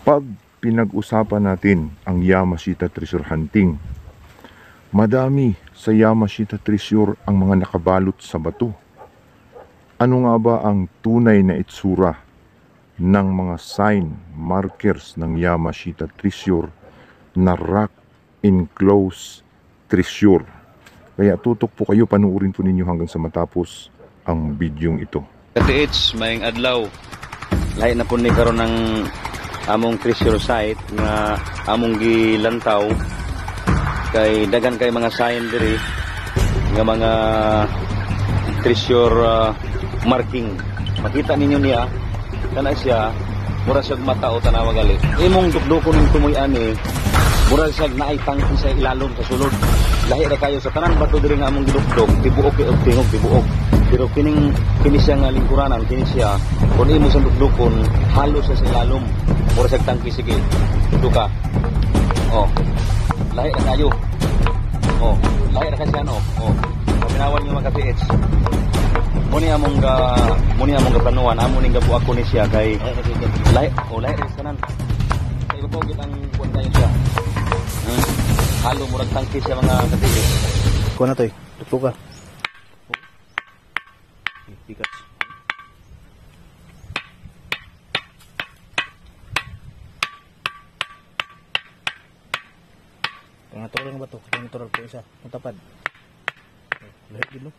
Pag pinag-usapan natin ang Yamashita Treasure Hunting, madami sa Yamashita Treasure ang mga nakabalot sa bato. Ano nga ba ang tunay na itsura ng mga sign, markers ng Yamashita Treasure na rock enclosed treasure? Kaya tutok po kayo, panuorin po ninyo hanggang sa matapos ang bidyong ito. KTH, mayang adlaw. Lahi na po ni karon ng among treasure site nga among gilantaw. Kay dagan kay mga sign diri nga mga treasure marking. Makita ninyo niya, kana siya, mura siya matao tanawa gali. Imong dukdukon ng tumoy ani, mura siya naay tangki sa ilalom sa sulod. Lahi ra kayo sa tanan bato diri nga among gidukdok, tibuok kay tingog tibuok. Pero kini siya nga lingkuranan, kini siya kun imo sa dukdukon, halos sa ilalom. Mura siya tangki sige. Duka. Oh. Lahi ra kayo. Oh, lahi ra kasi ano. Oh. Paminawan niyo mga KTH. Muni among gaplanuan, amo ning gabuak ko ni siya kay lahi ra kanan. Kay po kitang kuan kayo siya. Halo murag tangki siya mga KTH. Kuha na toy. Tukto ka. Pikas. Pangatulong ba to? Pangatulong po isa. Matapad. Lahat dito.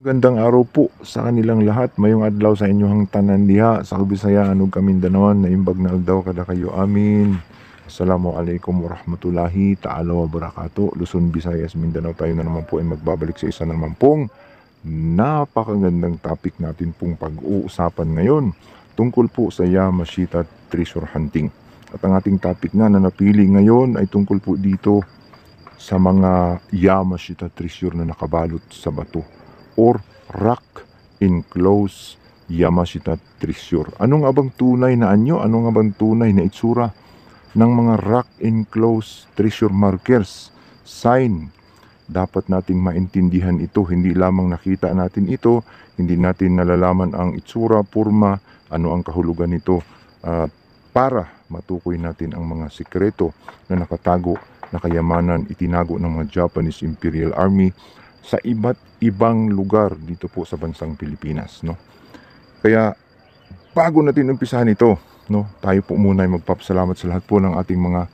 Gandang araw po sa kanilang lahat. Mayong adlaw sa inyong tanan diha sa Bisaya ug Mindanao na imbag na aldaw kada kayo amin. Assalamualaikum warahmatullahi ta'ala wabarakatuh. Luzon, Visayas, Mindanao, tayo na naman po ay magbabalik sa isa naman pong napakagandang topic natin pong pag-uusapan ngayon tungkol po sa Yamashita Treasure Hunting. At ang ating topic na napili ngayon ay tungkol po dito sa mga Yamashita Treasure na nakabalot sa bato or rock enclosed Yamashita Treasure. Ano nga bang tunay na anyo? Ano nga bang tunay na itsura ng mga rock enclosed treasure markers, sign? Dapat nating maintindihan ito, hindi lamang nakita natin ito, hindi natin nalalaman ang itsura, porma, ano ang kahulugan nito, para matukoy natin ang mga sikreto na nakatago na kayamanan itinago ng mga Japanese Imperial Army sa iba't ibang lugar dito po sa bansang Pilipinas, no? Kaya bago natin umpisahan ito, no, tayo po muna ay magpapasalamat sa lahat po ng ating mga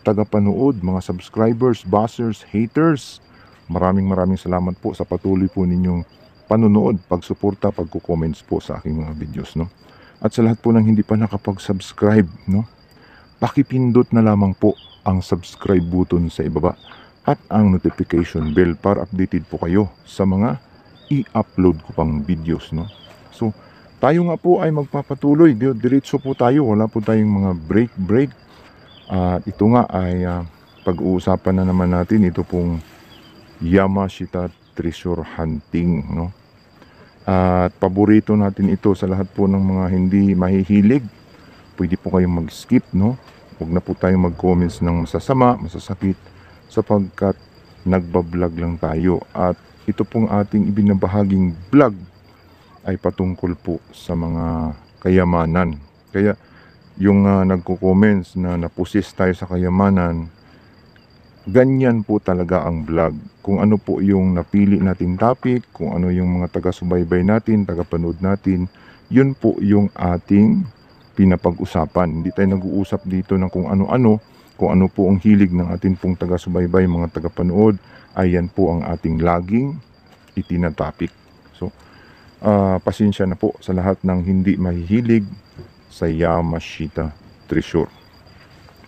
tagapanood, mga subscribers, buzzers, haters. Maraming salamat po sa patuloy po ninyong panonood, pagsuporta, pagko-comments po sa aking mga videos, no. At sa lahat po ng hindi pa nakapag-subscribe, no, pakipindot na lamang po ang subscribe button sa ibaba at ang notification bell para updated po kayo sa mga i-upload ko pang videos, no. So tayo nga po ay magpapatuloy, diretso po tayo, wala po tayong mga break. At ito nga ay pag-uusapan na naman natin ito pong Yamashita Treasure Hunting, no. At paborito natin ito sa lahat po ng mga hindi mahihilig. Pwede po kayong mag-skip, no. Huwag na po tayong mag-comments ng masasama, masasakit, sapagkat nagbablog lang tayo. At ito pong ating ibinabahaging vlog ay patungkol po sa mga kayamanan. Kaya yung nagko-comments na napusis tayo sa kayamanan, ganyan po talaga ang vlog. Kung ano po yung napili nating topic, kung ano yung mga taga-subaybay natin, taga-panood natin, yun po yung ating pinapag-usapan. Hindi tayo nag-uusap dito ng kung ano-ano, kung ano po ang hilig ng ating pong taga-subaybay, mga taga-panood, ayan po ang ating laging itinatopic. So, pasensya na po sa lahat ng hindi mahihilig sa Yamashita Treasure.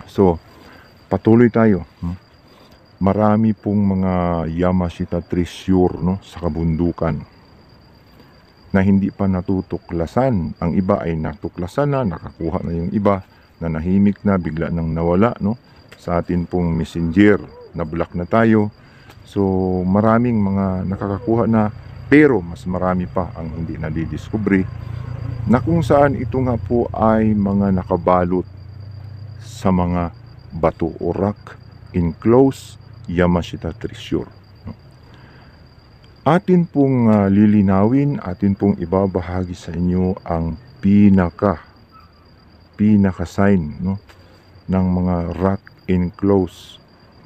So, patuloy tayo. Marami pong mga Yamashita Treasure, no, sa kabundukan na hindi pa natutuklasan. Ang iba ay natuklasan na, nakakuha na yung iba, na nahimik na, bigla nang nawala, no, sa atin pong messenger, na block na tayo. So, maraming mga nakakakuha na, pero mas marami pa ang hindi nadidiskubre, na kung saan ito nga po ay mga nakabalot sa mga bato o rock enclosed Yamashita Treasure. Atin pong lilinawin, atin pong ibabahagi sa inyo ang pinaka sign, no, ng mga rock enclosed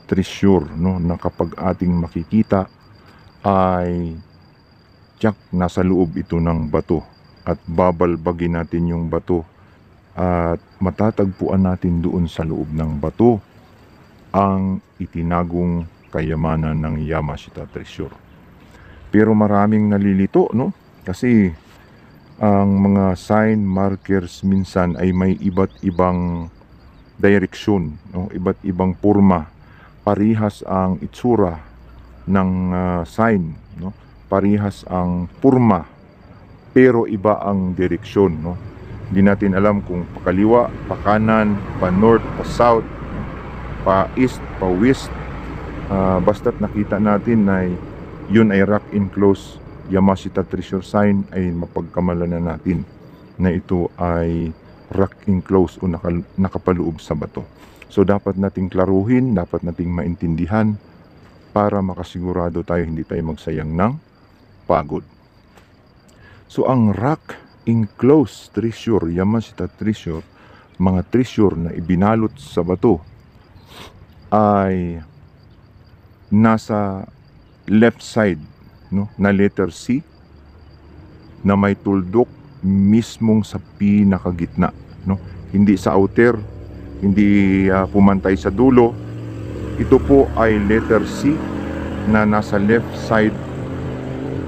treasure, no, na kapag ating makikita ay tiyak nasa loob ito ng bato at babalbagin natin yung bato at matatagpuan natin doon sa loob ng bato ang itinagong kayamanan ng Yamashita Treasure. Pero maraming nalilito, no? Kasi ang mga sign markers minsan ay may iba't ibang direksyon, no? Iba't ibang porma. Parihas ang itsura ng sign, no? Parihas ang porma, pero iba ang direksyon, no? Hindi natin alam kung pakaliwa, pa kanan, pa north, pa south, pa east, pa west. Basta't nakita natin na yun ay rock enclosed Yamashita Treasure sign, ay mapagkamalan na natin na ito ay rock enclosed o nakapaloob sa bato. So dapat nating klaruhin, dapat nating maintindihan para makasigurado tayo hindi tayo magsayang ng pagod. So ang rock enclosed treasure, Yamashita Treasure, mga treasure na ibinalot sa bato ay nasa left side, no, na letter C na may tuldok mismong sa pinakagitna, no? Hindi sa outer, hindi pumantay sa dulo. Ito po ay letter C na nasa left side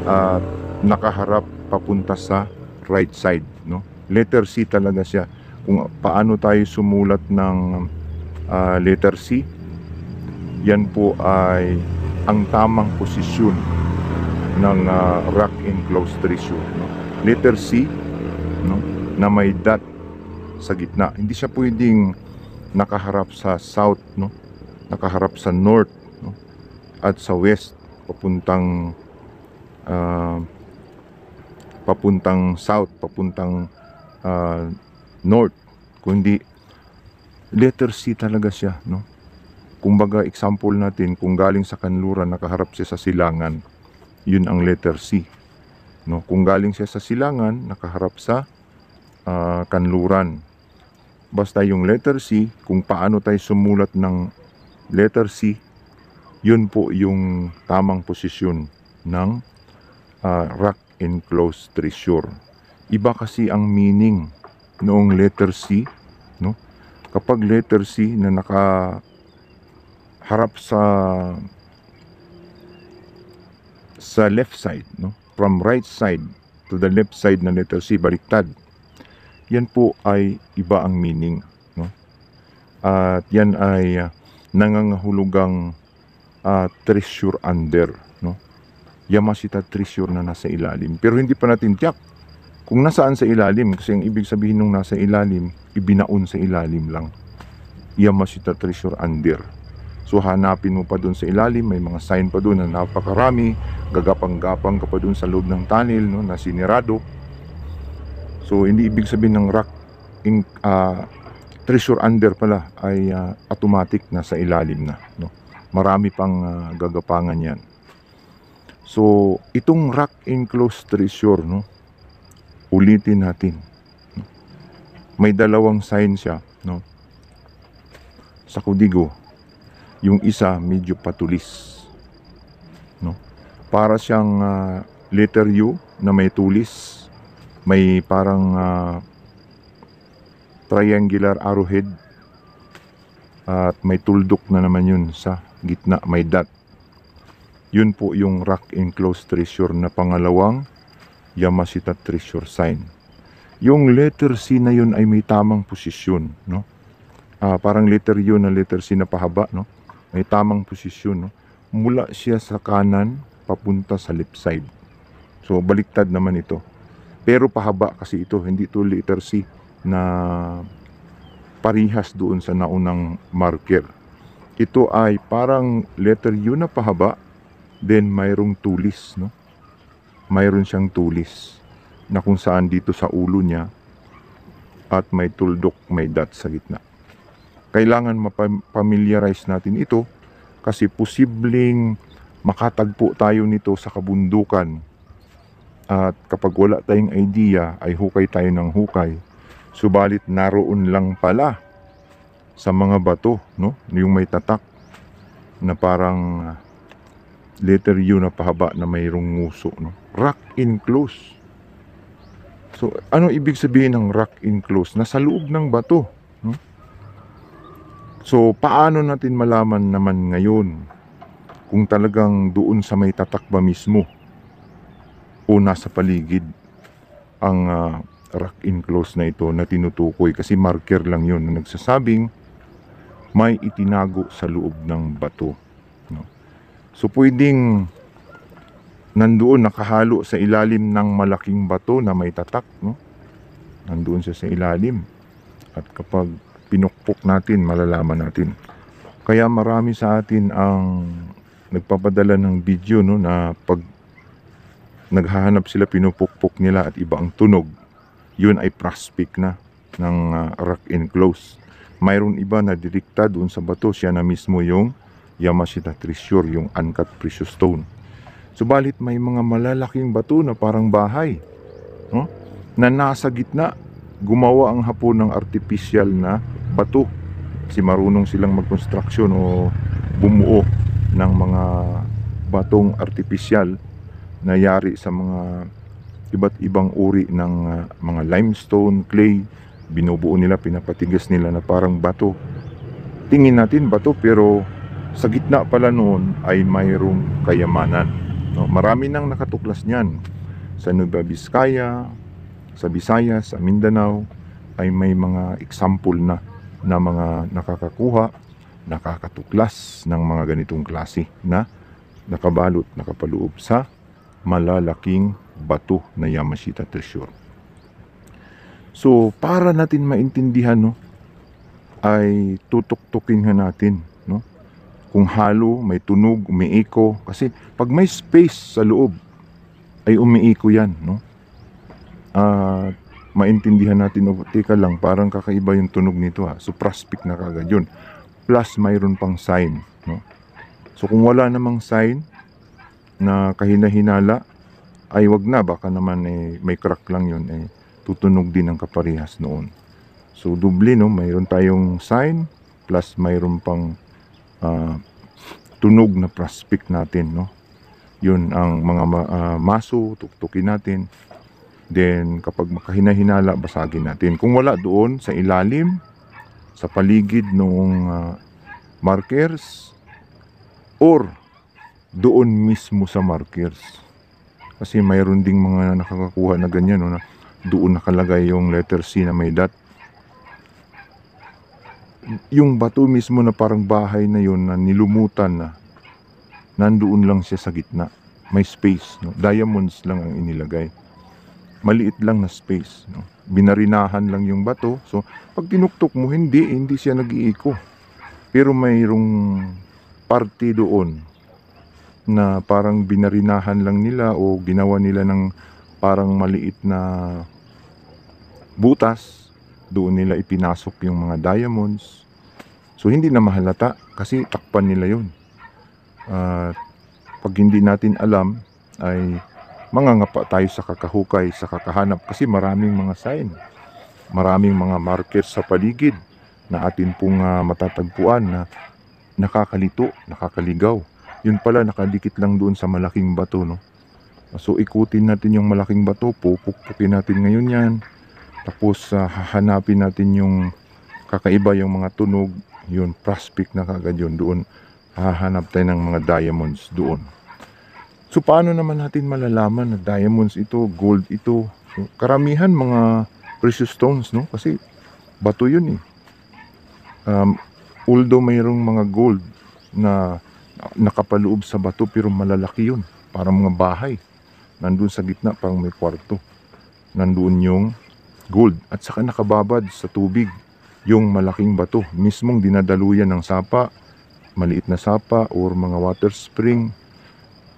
at nakaharap papunta sa right side, no? Letter C talaga siya. Kung paano tayo sumulat ng letter C, yan po ay ang tamang posisyon ng rock enclosed treasure, no? Letter C, no, na may dot sa gitna. Hindi siya pwedeng nakaharap sa south, no? Nakaharap sa north, no? At sa west papuntang south, papuntang north. Kundi letter C talaga siya, no? Kumbaga, example natin, kung galing sa kanluran, nakaharap siya sa silangan, yun ang letter C, no? Kung galing siya sa silangan, nakaharap sa kanluran. Basta yung letter C, kung paano tayo sumulat ng letter C, yun po yung tamang posisyon ng rock enclosed treasure. Iba kasi ang meaning noong letter C, no? Kapag letter C na nakaharap sa left side, no? From right side to the left side na letter C, baliktad. Yan po ay iba ang meaning, no? At yan ay nangangahulugang treasure under, no? Yamashita Treasure na nasa ilalim. Pero hindi pa natin tiyak kung nasaan sa ilalim, kasi ang ibig sabihin nung nasa ilalim, ibinaon sa ilalim lang. Yamashita Treasure under. So hanapin mo pa doon sa ilalim, may mga sign pa doon na napakarami, gagapang-gapang ka pa doon sa loob ng tunnel, no, na sinirado. So hindi ibig sabihin ng rock treasure under pala ay automatic na sa ilalim na, no. Marami pang gagapangan yan. So itong rock enclosed treasure, no, ulitin natin, no? May dalawang sign siya, no, sa kudigo. Yung isa medyo patulis, no? Para siyang letter U na may tulis, may parang triangular arrowhead, at may tuldok na naman yun sa gitna, may dot. Yun po yung rock enclosed treasure na pangalawang Yamashita Treasure sign. Yung letter C na yun ay may tamang posisyon, no? Parang letter U na letter C na pahaba, no? May tamang posisyon, no? Mula siya sa kanan papunta sa left side. So baliktad naman ito. Pero pahaba kasi ito, hindi ito letter C na parihas doon sa naunang marker. Ito ay parang letter U na pahaba, then mayroong tulis, no? Mayroon siyang tulis na kung saan dito sa ulo niya, at may tuldok, may dot sa gitna. Kailangan mapamiliarize natin ito kasi posibleng makatagpo tayo nito sa kabundukan, at kapag wala tayong idea ay hukay tayo ng hukay. Subalit naroon lang pala sa mga bato, no? Yung may tatak na parang letter U na pahaba na mayroong nguso, no? Rock enclosed. So, ano ibig sabihin ng rock enclosed? Nasa loob ng bato, no? So, paano natin malaman naman ngayon kung talagang doon sa may tatak ba mismo o nasa paligid ang rock enclosed na ito na tinutukoy? Kasi marker lang yun na nagsasabing may itinago sa loob ng bato, no? So, pwedeng nandoon nakahalo sa ilalim ng malaking bato na may tatak, no? Nandoon siya sa ilalim. At kapag pinukpok natin, malalaman natin. Kaya marami sa atin ang nagpapadala ng video, no, na pag naghahanap sila, pinupukpok nila at iba ang tunog, yun ay prospect na ng rock enclosed. Mayroon iba na direkta doon sa bato, siya na mismo yung Yamashita Treasure, yung uncut precious stone. Subalit may mga malalaking bato na parang bahay, no, na nasa gitna. Gumawa ang Hapon ng artificial na bato. Kasi marunong silang mag-construction o bumuo ng mga batong artificial na yari sa mga iba't ibang uri ng mga limestone, clay. Binubuo nila, pinapatigas nila na parang bato. Tingin natin bato, pero sa gitna pala noon ay mayroong kayamanan, no? Marami nang nakatuklas niyan. Sa Nueva Vizcaya, sa Visayas, sa Mindanao, ay may mga example na mga nakakakuha, nakakatuklas ng mga ganitong klase na nakabalot, nakapaloob sa malalaking bato na Yamashita Treasure. So, para natin maintindihan, no, ay tutuk-tukin natin, no, kung halo, may tunog, umiiko. Kasi pag may space sa loob, ay umiiko yan, no? Maintindihan natin, teka lang, parang kakaiba yung tunog nito, ha. So, prospect na kagad yun. Plus, mayroon pang sign, no? So, kung wala namang sign na kahina-hinala, ay wag na, baka naman may crack lang yun, tutunog din ang kaparehas noon. So, doble, no? Mayroon tayong sign, plus mayroon pang tunog na prospect natin, no? Yun ang mga maso, tuktukin natin. Then, kapag makahina-hinala, basagin natin. Kung wala doon, sa ilalim, sa paligid ng markers, or doon mismo sa markers. Kasi mayroon ding mga nakakakuha na ganyan, no, na doon nakalagay yung letter C na may dot. Yung bato mismo na parang bahay na yun, na nilumutan na, nandoon lang siya sa gitna. May space, no? Diamonds lang ang inilagay. Maliit lang na space, no? Binarinahan lang yung bato. So, pag tinuktok mo, hindi siya nag-iiko. Pero mayroong parte doon na parang binarinahan lang nila o ginawa nila ng parang maliit na butas. Doon nila ipinasok yung mga diamonds. So, hindi na mahalata kasi takpan nila yun. Pag hindi natin alam, ay mangangapa tayo sa kakahukay, sa kakahanap, kasi maraming mga sign, maraming mga markers sa paligid na atin pong matatagpuan na nakakalito, nakakaligaw. Yun pala, nakadikit lang doon sa malaking bato, no? So, ikutin natin yung malaking bato, pupukpukin natin ngayon yan, tapos hahanapin natin yung kakaiba, yung mga tunog, yun, prospect na kagad yun, doon hahanap tayo ng mga diamonds doon. So, paano naman natin malalaman na diamonds ito, gold ito? So, karamihan mga precious stones, no? Kasi bato yun, eh. Although mayroong mga gold na nakapaloob sa bato, pero malalaki yun. Parang mga bahay. Nandun sa gitna, parang may kwarto. Nandun yung gold. At saka nakababad sa tubig yung malaking bato. Mismong dinadaluyan ng sapa, maliit na sapa, or mga water spring.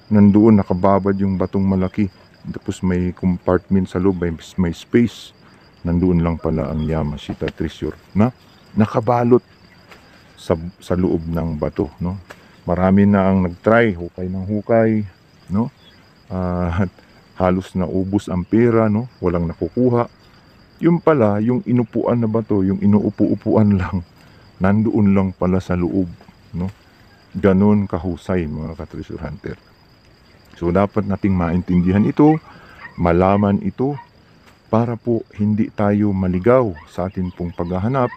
Nandoon nakababad yung batong malaki, tapos may compartment sa loob, may space. Nandoon lang pala ang Yamashita Treasure na nakabalot sa loob ng bato, no? Marami na ang nagtry, hukay ng hukay, no? Halos naubos ang pera, no? Walang nakukuha. Yung pala, yung inupuan na bato, yung inuupo-upuan lang, nandoon lang pala sa loob, no? Ganon kahusay mga ka-treasure hunter. So dapat nating maintindihan ito, malaman ito, para po hindi tayo maligaw sa atin pong paghahanap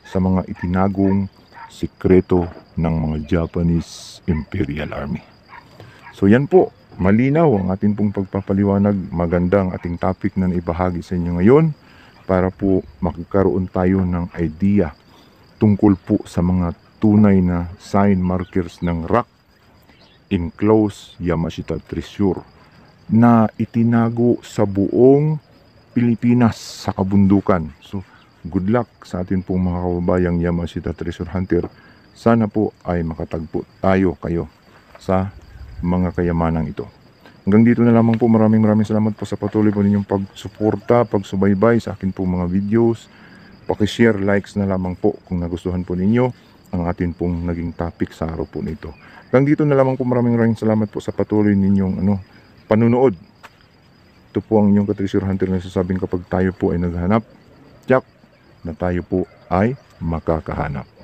sa mga itinagong sikreto ng mga Japanese Imperial Army. So yan po, malinaw ang atin pong pagpapaliwanag. Magandang ating topic na naibahagi sa inyo ngayon para po magkaroon tayo ng idea tungkol po sa mga tunay na sign markers ng rock enclosed Yamashita Treasure na itinago sa buong Pilipinas sa kabundukan. So, good luck sa atin pong mga kababayang Yamashita Treasure Hunter. Sana po ay makatagpo kayo sa mga kayamanang ito. Hanggang dito na lamang po. Maraming salamat po sa patuloy po ninyong pagsuporta, pagsubaybay sa akin pong mga videos. Pakishare, likes na lamang po kung nagustuhan po ninyo ang atin pong naging topic sa araw po nito. Hanggang dito na lamang po. Maraming salamat po sa patuloy ninyong panunood. Ito po ang inyong ka-treasure hunter na sasabing kapag tayo po ay naghahanap, tiyak na tayo po ay makakahanap.